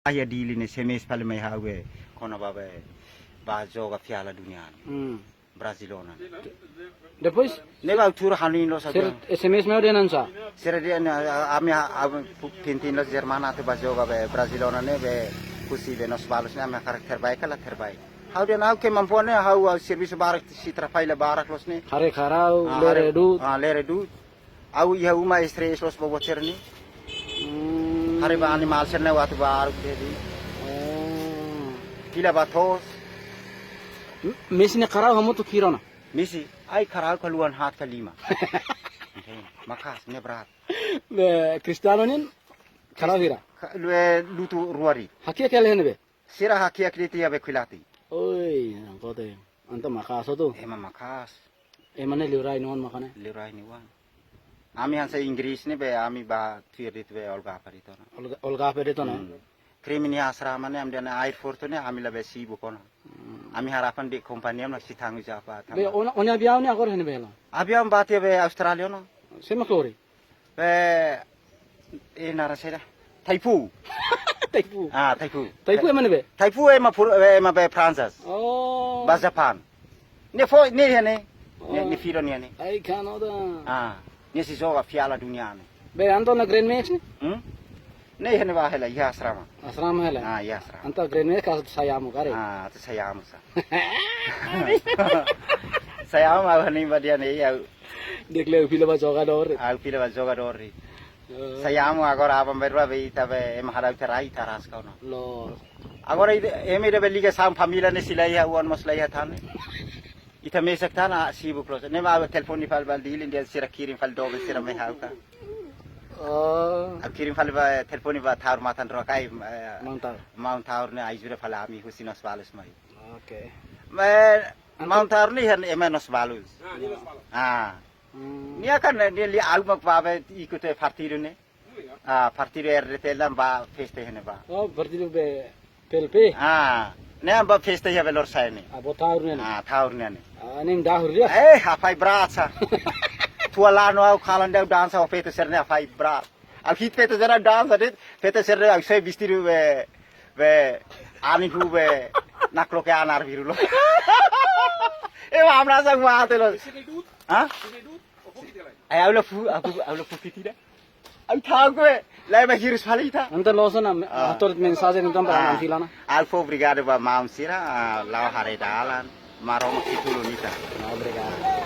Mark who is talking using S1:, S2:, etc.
S1: Ayah di ini semis paling mahal we, kono babe, bajo ga piala dunia, Brazilona.
S2: Depois,
S1: Neba tur hanin lo saja.
S2: SMS mau dia nansa.
S1: Sira dia ami pintin lo Jerman atau bajo ga be Brazilona ne be kusi be nos balos ne ami karakter baik lah terbaik. How dia nak kemampuan ne how servis barak si trafaila barak los ne.
S2: Hari karau, lere du.
S1: Lere du. Au ia uma stres los bobocer ni. Hari ba animal serne waktu baru jadi. Kila batos.
S2: Messi ne karau kamu tu kira na.
S1: Misi, ai karau keluar hat kelima. Makas ne berat.
S2: Cristiano ni karau kira.
S1: Lutu ruari.
S2: Hakia kaya ni be.
S1: Sira hakia kriti ya be kulati.
S2: Oi, angkot eh. Anta makas tu.
S1: Emang makas.
S2: Emane liurai non makane.
S1: Liurai ni wan. Ami hansa Inggris ni be ami ba tirit be olga parito na.
S2: Olga pede tu na.
S1: Krimini asrama ni amde na air force ni ami labe sibu kono. Ami harapan di kompani am si tanggu japa.
S2: Be onya biau ni agor ni be la.
S1: Abi am batia be Australia no.
S2: Sema klori.
S1: Be nara sera. Taipu.
S2: Taipu.
S1: Taipu.
S2: Taipu emane be.
S1: Taipu ema be Francis.
S2: Oh.
S1: Ba Japan. Ne fo ne ne. Ne firo ne ne.
S2: Ai Canada.
S1: Ne si joga piala dunia ne.
S2: Be anto na Grand Max ni?
S1: Ne hene ba hela ya asrama.
S2: Asrama hela.
S1: Ya asrama.
S2: Anta Grand Max ka sayamu kare.
S1: Tu sayamu sa. Sayamu au hani ba dia ne ya.
S2: Dekle pila ba jogador.
S1: Au pila ba jogador ri. Sayamu agora abam berba be tabe em harau terai taras kau no.
S2: Lo.
S1: Agora eme de beli ke sam família ne silai ha uan maslai ha thane. Ita mesak thana sibu close. Ne ba telefon ni fal bal dilin dia sira kirim fal dobe sira me ha ka. Kirim fal ba telefon ni ba thar matan rokai Mount Tower ne aizure fal ami husinos balus mai.
S2: Okay.
S1: Mount Tower ni hen emenos balus. Ni akan dia li almak ba be ikute partido ne. Partido RTL ba feste hene ba.
S2: Oh, partido be PLP.
S1: Ne ba feste ya velor sai ne.
S2: Abo taur ne.
S1: Taur ne.
S2: Nim dahur dia.
S1: Hafai berat sa. Tua lano au kalan dia dansa au fete serne hafai berat. Au hit fete serne dansa dit fete serne au sai bistiru be ani hu be naklo ke anar biru lo. Amra sang ma te lo. Au lo fu fiti da. Au thang ko lai ma hirus phali tha.
S2: Anta losona ator mensage ni tam para filana.
S1: Alfo brigade ba maum sira la hare dalan marom situlu nita.
S2: Obrigado.